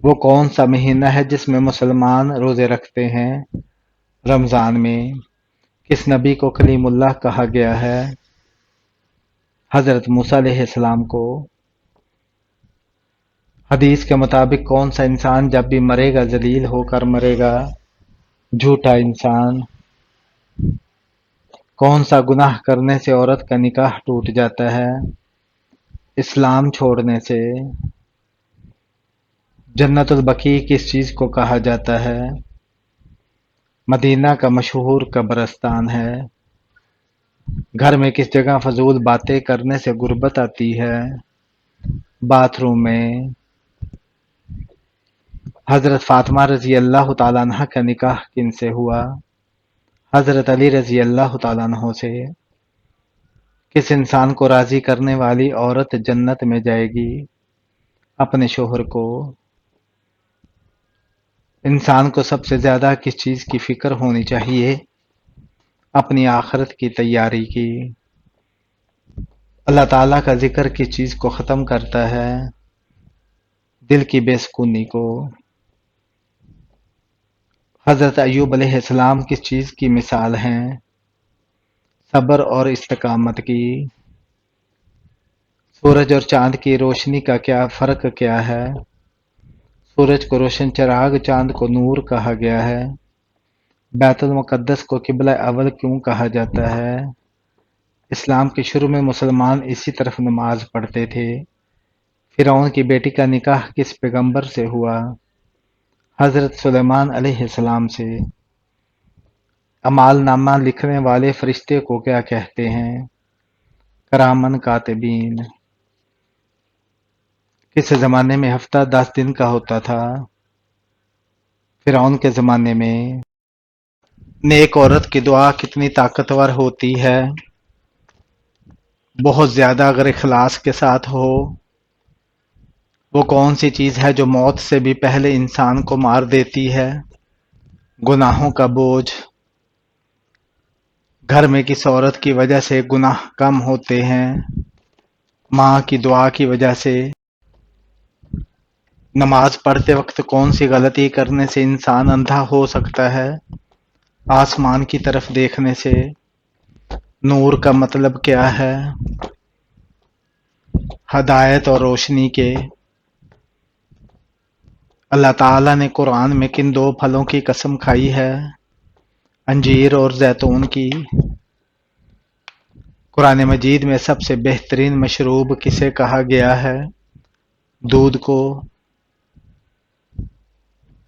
وہ کون سا مہینہ ہے جس میں مسلمان روزے رکھتے ہیں؟ رمضان میں۔ کس نبی کو کلیم اللہ کہا گیا ہے؟ حضرت موسیٰ علیہ السلام کو۔ حدیث کے مطابق کون سا انسان جب بھی مرے گا ذلیل ہو کر مرے گا؟ جھوٹا انسان۔ کون سا گناہ کرنے سے عورت کا نکاح ٹوٹ جاتا ہے؟ اسلام چھوڑنے سے۔ جنت البقیع کس چیز کو کہا جاتا ہے؟ مدینہ کا مشہور قبرستان ہے۔ گھر میں کس جگہ فضول باتیں کرنے سے غربت آتی ہے؟ باتھ روم میں۔ حضرت فاطمہ رضی اللہ تعالیٰ عنہ کا نکاح کن سے ہوا؟ حضرت علی رضی اللہ تعالیٰ عنہ سے۔ کس انسان کو راضی کرنے والی عورت جنت میں جائے گی؟ اپنے شوہر کو۔ انسان کو سب سے زیادہ کس چیز کی فکر ہونی چاہیے؟ اپنی آخرت کی تیاری کی۔ اللہ تعالیٰ کا ذکر کس چیز کو ختم کرتا ہے؟ دل کی بے سکونی کو۔ حضرت ایوب علیہ السلام کس چیز کی مثال ہیں؟ صبر اور استقامت کی۔ سورج اور چاند کی روشنی کا فرق کیا ہے؟ سورج کو روشن چراغ، چاند کو نور کہا گیا ہے۔ بیت المقدس کو قبلہ اول کیوں کہا جاتا ہے؟ اسلام کے شروع میں مسلمان اسی طرف نماز پڑھتے تھے۔ فرعون کی بیٹی کا نکاح کس پیغمبر سے ہوا؟ حضرت سلیمان علیہ السلام سے۔ اعمال نامہ لکھنے والے فرشتے کو کیا کہتے ہیں؟ کرامن کاتبین۔ کس زمانے میں ہفتہ 10 دن کا ہوتا تھا؟ فرعون کے زمانے میں۔ نیک عورت کی دعا کتنی طاقتور ہوتی ہے؟ بہت زیادہ، اگر اخلاص کے ساتھ ہو۔ وہ کون سی چیز ہے جو موت سے بھی پہلے انسان کو مار دیتی ہے؟ گناہوں کا بوجھ۔ گھر میں کس عورت کی وجہ سے گناہ کم ہوتے ہیں؟ ماں کی دعا کی وجہ سے۔ نماز پڑھتے وقت کون سی غلطی کرنے سے انسان اندھا ہو سکتا ہے؟ آسمان کی طرف دیکھنے سے۔ نور کا مطلب کیا ہے؟ ہدایت اور روشنی کے۔ اللہ تعالیٰ نے قرآن میں کن 2 پھلوں کی قسم کھائی ہے؟ انجیر اور زیتون کی۔ قرآن مجید میں سب سے بہترین مشروب کسے کہا گیا ہے؟ دودھ کو۔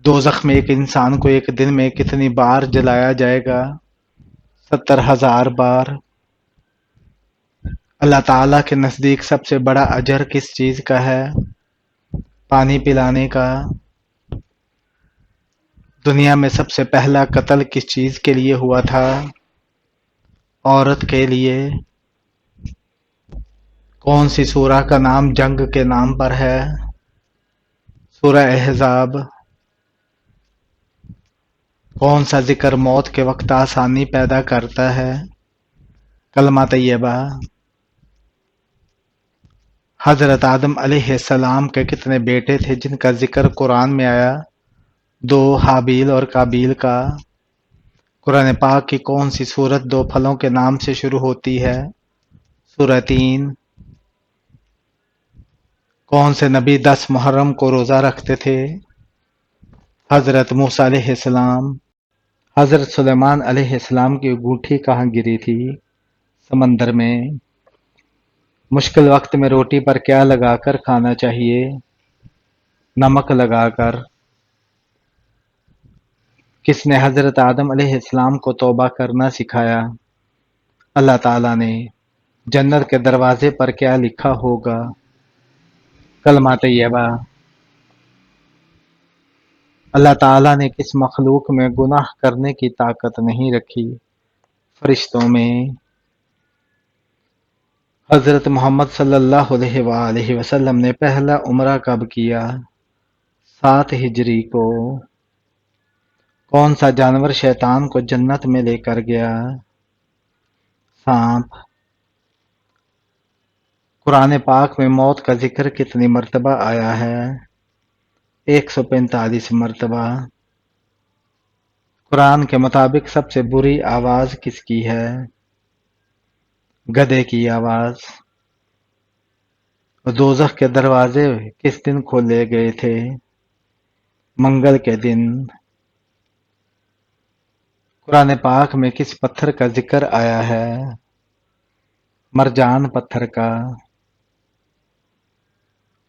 دوزخ میں ایک انسان کو ایک دن میں کتنی بار جلایا جائے گا؟ 70,000 بار۔ اللہ تعالیٰ کے نزدیک سب سے بڑا اجر کس چیز کا ہے؟ پانی پلانے کا۔ دنیا میں سب سے پہلا قتل کس چیز کے لیے ہوا تھا؟ عورت کے لیے۔ کون سی سورہ کا نام جنگ کے نام پر ہے؟ سورہ احزاب۔ کون سا ذکر موت کے وقت آسانی پیدا کرتا ہے؟ کلمہ طیبہ۔ حضرت آدم علیہ السلام کے کتنے بیٹے تھے جن کا ذکر قرآن میں آیا؟ 2، حابیل اور قابیل کا۔ قرآن پاک کی کون سی سورت 2 پھلوں کے نام سے شروع ہوتی ہے؟ سورہ 3۔ کون سے نبی 10 محرم کو روزہ رکھتے تھے؟ حضرت موسیٰ علیہ السلام۔ حضرت سلیمان علیہ السلام کی انگوٹھی کہاں گری تھی؟ سمندر میں۔ مشکل وقت میں روٹی پر کیا لگا کر کھانا چاہیے؟ نمک لگا کر۔ کس نے حضرت آدم علیہ السلام کو توبہ کرنا سکھایا؟ اللہ تعالیٰ نے۔ جنت کے دروازے پر کیا لکھا ہوگا؟ کلمہ طیبہ۔ اللہ تعالیٰ نے کس مخلوق میں گناہ کرنے کی طاقت نہیں رکھی؟ فرشتوں میں۔ حضرت محمد صلی اللہ علیہ وآلہ وسلم نے پہلا عمرہ کب کیا؟ 7 ہجری کو۔ کون سا جانور شیطان کو جنت میں لے کر گیا؟ سانپ۔ قرآن پاک میں موت کا ذکر کتنی مرتبہ آیا ہے؟ 145 مرتبہ۔ قرآن کے مطابق سب سے بری آواز کس کی ہے؟ گدھے کی آواز۔ دوزخ کے دروازے کس دن کھولے گئے تھے؟ منگل کے دن۔ قرآن پاک میں کس پتھر کا ذکر آیا ہے؟ مرجان پتھر کا۔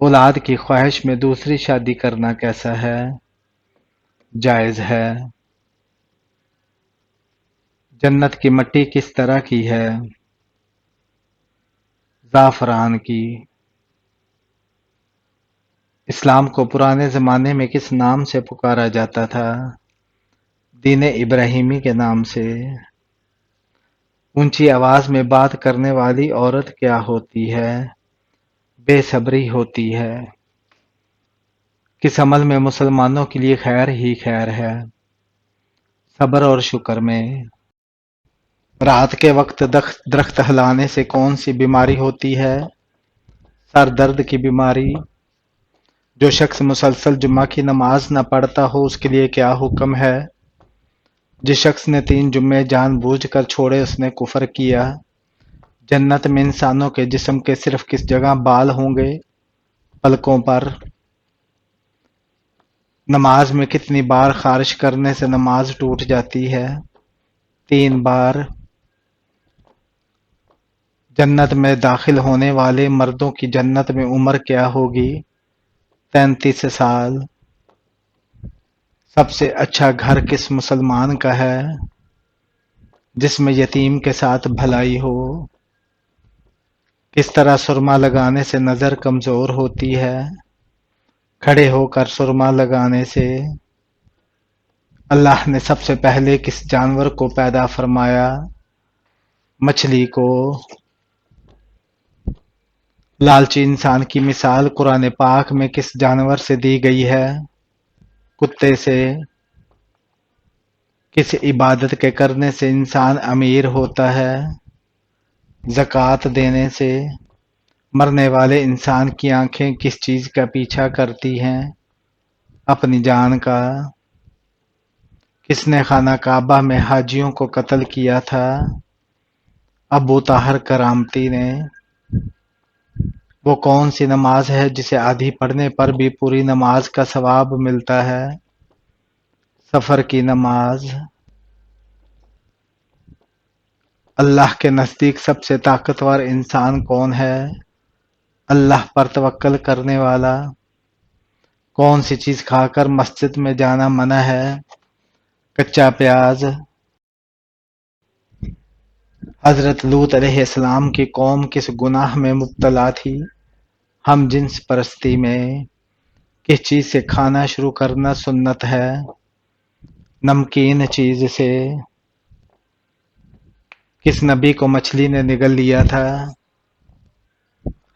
اولاد کی خواہش میں دوسری شادی کرنا کیسا ہے؟ جائز ہے۔ جنت کی مٹی کس طرح کی ہے؟ زعفران کی۔ اسلام کو پرانے زمانے میں کس نام سے پکارا جاتا تھا؟ دین ابراہیمی کے نام سے۔ اونچی آواز میں بات کرنے والی عورت کیا ہوتی ہے؟ بے صبری ہوتی ہے۔ کس عمل میں مسلمانوں کے لیے خیر ہی خیر ہے؟ صبر اور شکر میں۔ رات کے وقت درخت ہلانے سے کون سی بیماری ہوتی ہے؟ سر درد کی بیماری۔ جو شخص مسلسل جمعہ کی نماز نہ پڑھتا ہو اس کے لیے کیا حکم ہے؟ جس شخص نے 3 جمعے جان بوجھ کر چھوڑے اس نے کفر کیا۔ جنت میں انسانوں کے جسم کے صرف کس جگہ بال ہوں گے؟ پلکوں پر۔ نماز میں کتنی بار خارش کرنے سے نماز ٹوٹ جاتی ہے؟ 3 بار۔ جنت میں داخل ہونے والے مردوں کی جنت میں عمر کیا ہوگی؟ 33 سال۔ سب سے اچھا گھر کس مسلمان کا ہے؟ جس میں یتیم کے ساتھ بھلائی ہو۔ کس طرح سرما لگانے سے نظر کمزور ہوتی ہے؟ کھڑے ہو کر سرما لگانے سے۔ اللہ نے سب سے پہلے کس جانور کو پیدا فرمایا؟ مچھلی کو۔ لالچی انسان کی مثال قرآن پاک میں کس جانور سے دی گئی ہے؟ کتے سے۔ کس عبادت کے کرنے سے انسان امیر ہوتا ہے؟ زکوٰۃ دینے سے۔ مرنے والے انسان کی آنکھیں کس چیز کا پیچھا کرتی ہیں؟ اپنی جان کا۔ کس نے خانہ کعبہ میں حاجیوں کو قتل کیا تھا؟ ابو طاہر کرامتی نے۔ وہ کون سی نماز ہے جسے آدھی پڑھنے پر بھی پوری نماز کا ثواب ملتا ہے؟ سفر کی نماز۔ اللہ کے نزدیک سب سے طاقتور انسان کون ہے؟ اللہ پر توکل کرنے والا۔ کون سی چیز کھا کر مسجد میں جانا منع ہے؟ کچا پیاز۔ حضرت لوط علیہ السلام کی قوم کس گناہ میں مبتلا تھی؟ ہم جنس پرستی میں۔ کس چیز سے کھانا شروع کرنا سنت ہے؟ نمکین چیز سے۔ کس نبی کو مچھلی نے نگل لیا تھا؟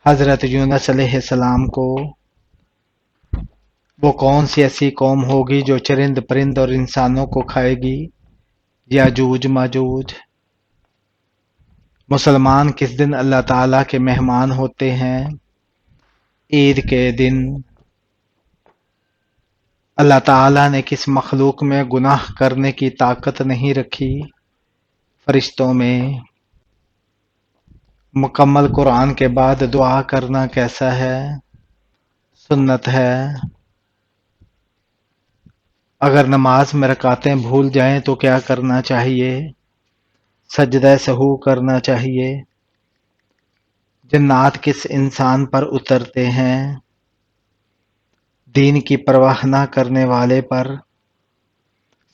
حضرت یونس علیہ السلام کو۔ وہ کون سی ایسی قوم ہوگی جو چرند پرند اور انسانوں کو کھائے گی؟ یاجوج ماجوج۔ مسلمان کس دن اللہ تعالیٰ کے مہمان ہوتے ہیں؟ عید کے دن۔ اللہ تعالیٰ نے کس مخلوق میں گناہ کرنے کی طاقت نہیں رکھی؟ فرشتوں میں۔ مکمل قرآن کے بعد دعا کرنا کیسا ہے؟ سنت ہے۔ اگر نماز میں رکعتیں بھول جائیں تو کیا کرنا چاہیے؟ سجدہ سہو کرنا چاہیے۔ جنات کس انسان پر اترتے ہیں؟ دین کی پرواہ نہ کرنے والے پر۔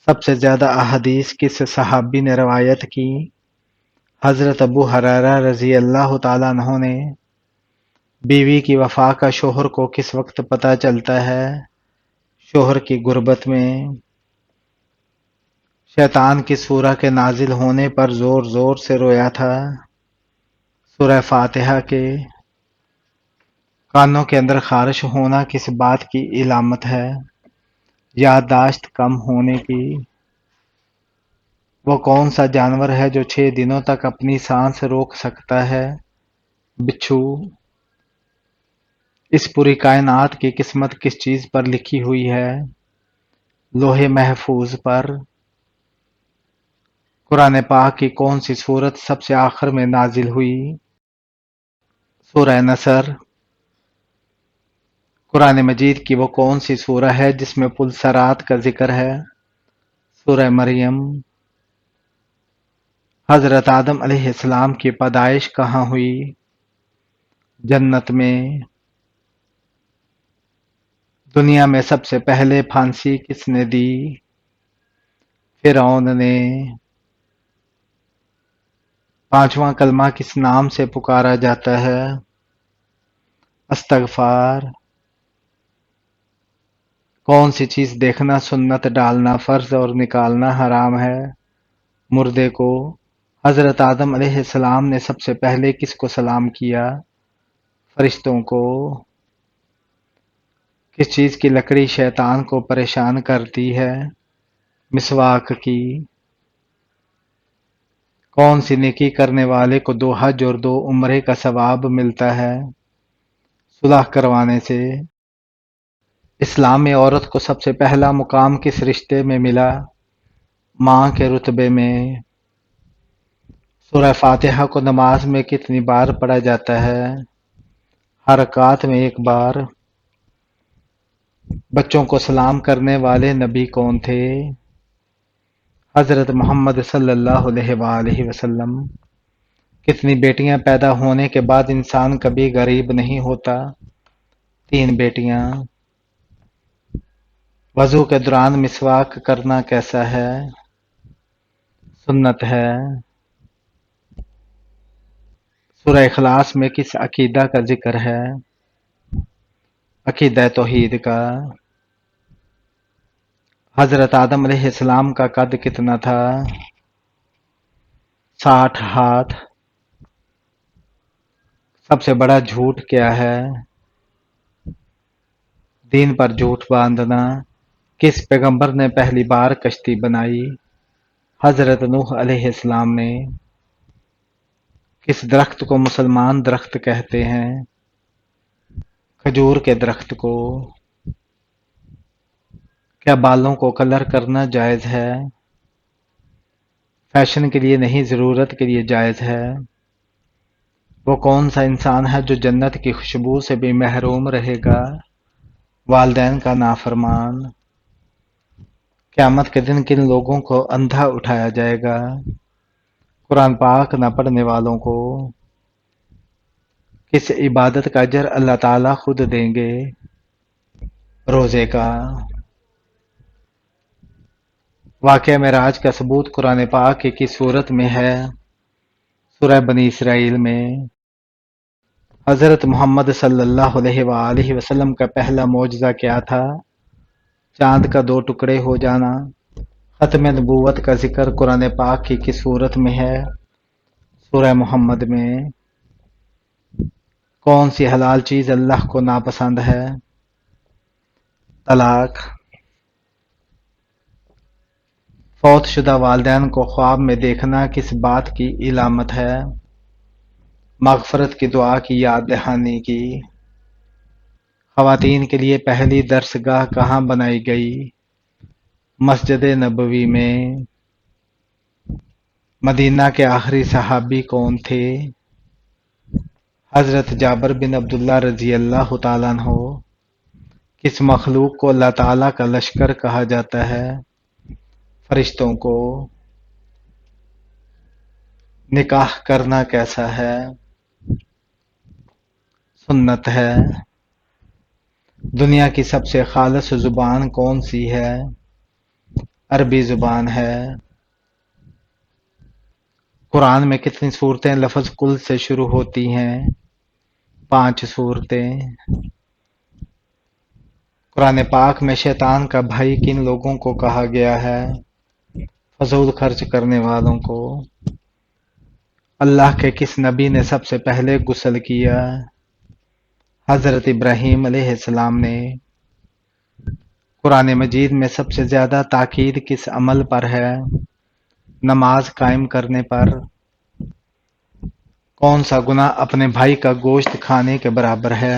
سب سے زیادہ احادیث کس صحابی نے روایت کی؟ حضرت ابو ہریرہ رضی اللہ تعالیٰ عنہ نے۔ بیوی کی وفا کا شوہر کو کس وقت پتہ چلتا ہے؟ شوہر کی غربت میں۔ شیطان کی سورہ کے نازل ہونے پر زور زور سے رویا تھا؟ سورہ فاتحہ کے۔ کانوں کے اندر خارش ہونا کس بات کی علامت ہے؟ یادداشت کم ہونے کی۔ وہ کون سا جانور ہے جو 6 دنوں تک اپنی سانس روک سکتا ہے؟ بچھو۔ اس پوری کائنات کی قسمت کس چیز پر لکھی ہوئی ہے؟ لوح محفوظ پر۔ قرآن پاک کی کون سی سورت سب سے آخر میں نازل ہوئی؟ سورہ نصر۔ قرآن مجید کی وہ کون سی سورہ ہے جس میں پلسرات کا ذکر ہے؟ سورہ مریم۔ حضرت آدم علیہ السلام کی پیدائش کہاں ہوئی؟ جنت میں۔ دنیا میں سب سے پہلے پھانسی کس نے دی؟ فرعون نے۔ پانچواں کلمہ کس نام سے پکارا جاتا ہے؟ استغفار۔ کون سی چیز دیکھنا سنت، ڈالنا فرض اور نکالنا حرام ہے؟ مردے کو۔ حضرت آدم علیہ السلام نے سب سے پہلے کس کو سلام کیا؟ فرشتوں کو۔ کس چیز کی لکڑی شیطان کو پریشان کرتی ہے؟ مسواک کی۔ کون سی نیکی کرنے والے کو 2 حج اور 2 عمرے کا ثواب ملتا ہے؟ صلح کروانے سے۔ اسلام میں عورت کو سب سے پہلا مقام کس رشتے میں ملا؟ ماں کے رتبے میں۔ سورہ فاتحہ کو نماز میں کتنی بار پڑھا جاتا ہے؟ ہر رکعت میں 1 بار۔ بچوں کو سلام کرنے والے نبی کون تھے؟ حضرت محمد صلی اللہ علیہ وآلہ وسلم۔ کتنی بیٹیاں پیدا ہونے کے بعد انسان کبھی غریب نہیں ہوتا؟ 3 بیٹیاں۔ وضو کے دوران مسواک کرنا کیسا ہے؟ سنت ہے۔ سورہ اخلاص میں کس عقیدہ کا ذکر ہے؟ عقیدہ توحید کا۔ حضرت آدم علیہ السلام کا قد کتنا تھا؟ 60 ہاتھ۔ سب سے بڑا جھوٹ کیا ہے؟ دین پر جھوٹ باندھنا۔ کس پیغمبر نے پہلی بار کشتی بنائی؟ حضرت نوح علیہ السلام نے۔ کس درخت کو مسلمان درخت کہتے ہیں؟ کھجور کے درخت کو۔ کیا بالوں کو کلر کرنا جائز ہے؟ فیشن کے لیے نہیں، ضرورت کے لیے جائز ہے۔ وہ کون سا انسان ہے جو جنت کی خوشبو سے بھی محروم رہے گا؟ والدین کا نافرمان۔ قیامت کے دن کن لوگوں کو اندھا اٹھایا جائے گا؟ قرآن پاک نہ پڑھنے والوں کو۔ کس عبادت کا اجر اللہ تعالیٰ خود دیں گے؟ روزے کا۔ واقعہ معراج کا ثبوت قرآن پاک کی کس صورت میں ہے؟ سورہ بنی اسرائیل میں۔ حضرت محمد صلی اللہ علیہ وآلہ وسلم کا پہلا معجزہ کیا تھا؟ چاند کا 2 ٹکڑے ہو جانا۔ ختم نبوت کا ذکر قرآن پاک کی کس صورت میں ہے؟ سورہ محمد میں۔ کون سی حلال چیز اللہ کو ناپسند ہے؟ طلاق۔ فوت شدہ والدین کو خواب میں دیکھنا کس بات کی علامت ہے؟ مغفرت کی دعا کی یاد دہانی کی۔ خواتین کے لیے پہلی درسگاہ کہاں بنائی گئی؟ مسجد نبوی میں۔ مدینہ کے آخری صحابی کون تھے؟ حضرت جابر بن عبداللہ رضی اللہ تعالیٰ عنہ۔ کس مخلوق کو اللہ تعالیٰ کا لشکر کہا جاتا ہے؟ فرشتوں کو۔ نکاح کرنا کیسا ہے؟ سنت ہے۔ دنیا کی سب سے خالص زبان کون سی ہے؟ عربی زبان ہے۔ قرآن میں کتنی صورتیں لفظ کل سے شروع ہوتی ہیں؟ 5 صورتیں۔ قرآن پاک میں شیطان کا بھائی کن لوگوں کو کہا گیا ہے؟ فضول خرچ کرنے والوں کو۔ اللہ کے کس نبی نے سب سے پہلے غسل کیا؟ حضرت ابراہیم علیہ السلام نے۔ قرآن مجید میں سب سے زیادہ تاکید کس عمل پر ہے؟ نماز قائم کرنے پر۔ کون سا گناہ اپنے بھائی کا گوشت کھانے کے برابر ہے؟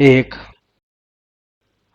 1।